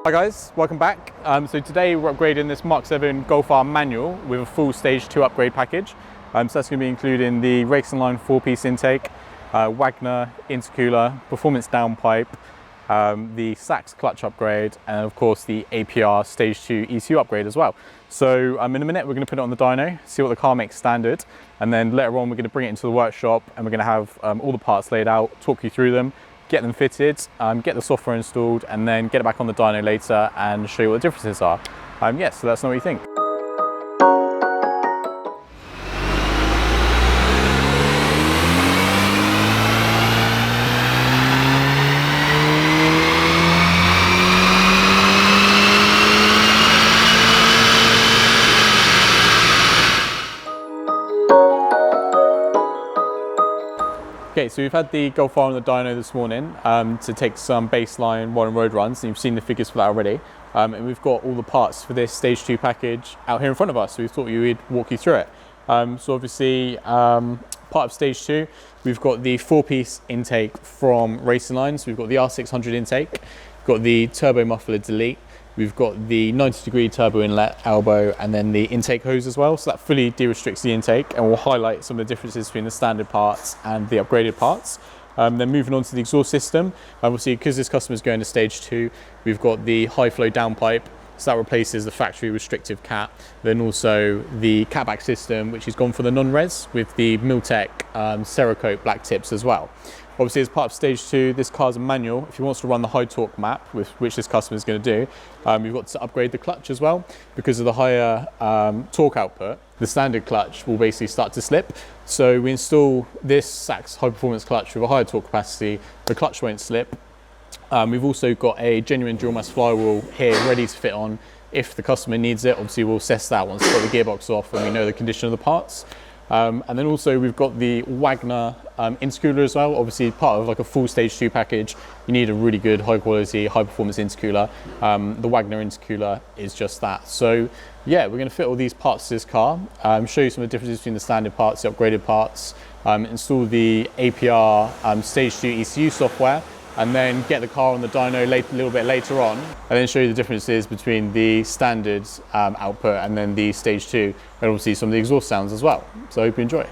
Hi guys, welcome back. So today we're upgrading this Mark 7 Golf R manual with a full stage 2 upgrade package. So that's going to be including the Racingline 4-piece intake, Wagner intercooler, performance downpipe, the Sachs clutch upgrade, and of course the APR stage 2 ECU upgrade as well. So in a minute we're going to put it on the dyno, see what the car makes standard, and then later on we're going to bring it into the workshop and we're going to have all the parts laid out, talk you through them, get them fitted, get the software installed, and then get it back on the dyno later and show you what the differences are. So let us know what you think. Okay, so we've had the Golf R on the dyno this morning to take some baseline one road runs, and you've seen the figures for that already. And we've got all the parts for this stage 2 package out here in front of us, so we thought we'd walk you through it. So obviously, part of stage 2, we've got the 4-piece intake from Racingline. So we've got the R600 intake, we've got the turbo muffler delete, we've got the 90-degree turbo inlet elbow, and then the intake hose as well. So that fully de-restricts the intake, and we'll highlight some of the differences between the standard parts and the upgraded parts. Then moving on to the exhaust system, obviously because this customer is going to stage 2, we've got the high flow downpipe. So that replaces the factory restrictive cat. Then also the catback system, which has gone for the non-res with the Miltech Cerakote black tips as well. Obviously, as part of stage 2, this car's a manual. If he wants to run the high torque map, which this customer is going to do, we've got to upgrade the clutch as well. Because of the higher torque output, the standard clutch will basically start to slip. So we install this Sachs high performance clutch with a higher torque capacity, the clutch won't slip. We've also got a genuine dual mass flywheel here ready to fit on if the customer needs it. Obviously, we'll assess that once we've got the gearbox off and we know the condition of the parts. And then also we've got the Wagner intercooler as well. Obviously, part of like a full stage 2 package, you need a really good, high quality, high performance intercooler. The Wagner intercooler is just that. So yeah, we're going to fit all these parts to this car, show you some of the differences between the standard parts, the upgraded parts, install the APR stage 2 ECU software, and then get the car on the dyno a little bit later on, and then show you the differences between the standard output and then the stage 2, and obviously some of the exhaust sounds as well. So I hope you enjoy.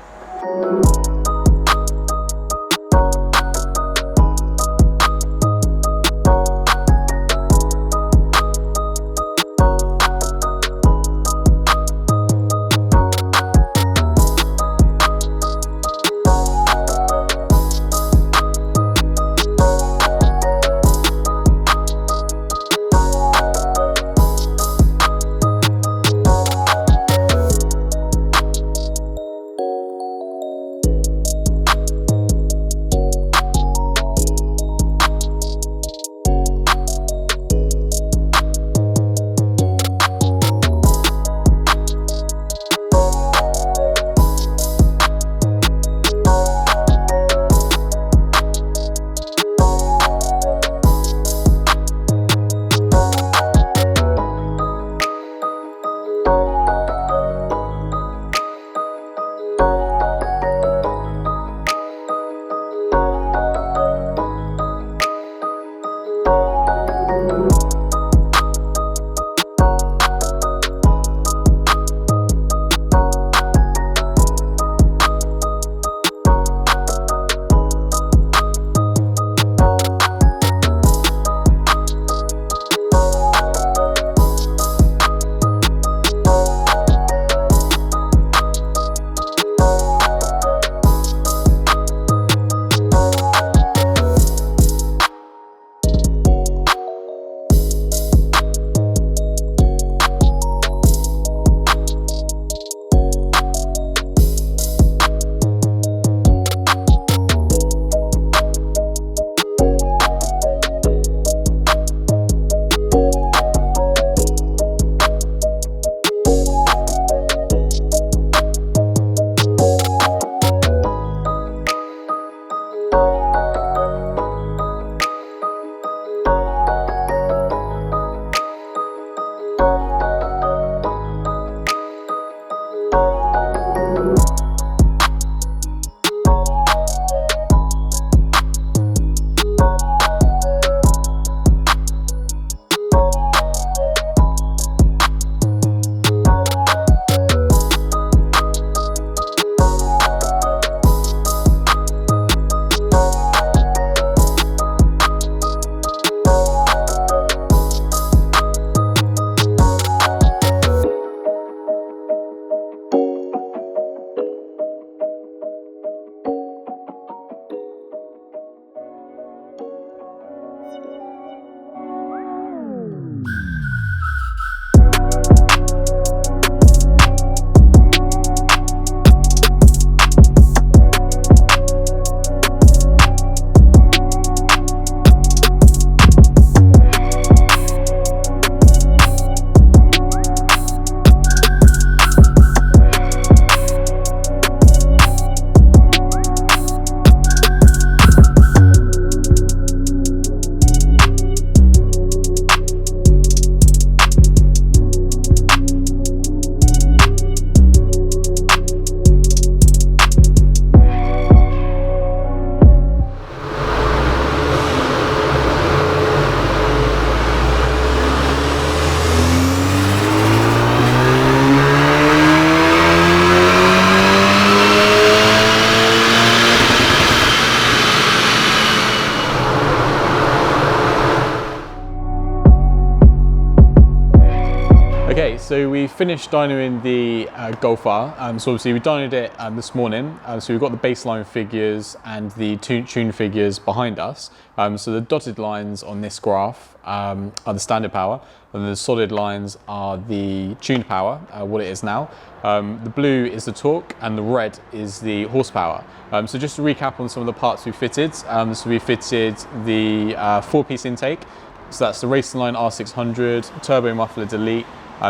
so we finished dynoing the Golf R. So obviously we dynoed it this morning. So we've got the baseline figures and the tune figures behind us. So the dotted lines on this graph are the standard power, and the solid lines are the tuned power, what it is now. The blue is the torque, and the red is the horsepower. So just to recap on some of the parts we fitted. So we fitted the 4-piece intake. So that's the Racerline R600, turbo muffler delete,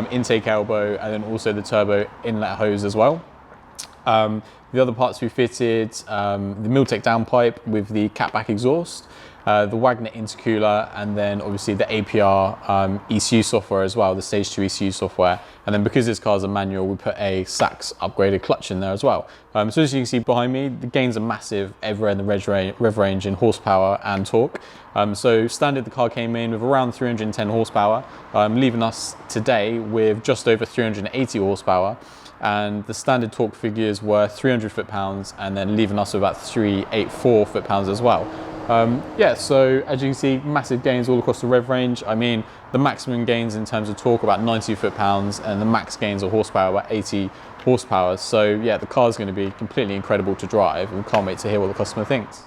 intake elbow, and then also the turbo inlet hose as well. The other parts we fitted, the Milltec downpipe with the catback exhaust, the Wagner intercooler, and then obviously the APR ECU software as well, the Stage 2 ECU software. And then because this car's a manual, we put a Sachs upgraded clutch in there as well. So as you can see behind me, the gains are massive everywhere in the rev range in horsepower and torque. So standard, the car came in with around 310 horsepower, leaving us today with just over 380 horsepower. And the standard torque figures were 300 foot-pounds, and then leaving us with about 384 foot-pounds as well. Yeah, so as you can see, massive gains all across the rev range. I mean, the maximum gains in terms of torque about 90 foot-pounds, and the max gains of horsepower about 80 horsepower. So yeah, the car is going to be completely incredible to drive, and we can't wait to hear what the customer thinks.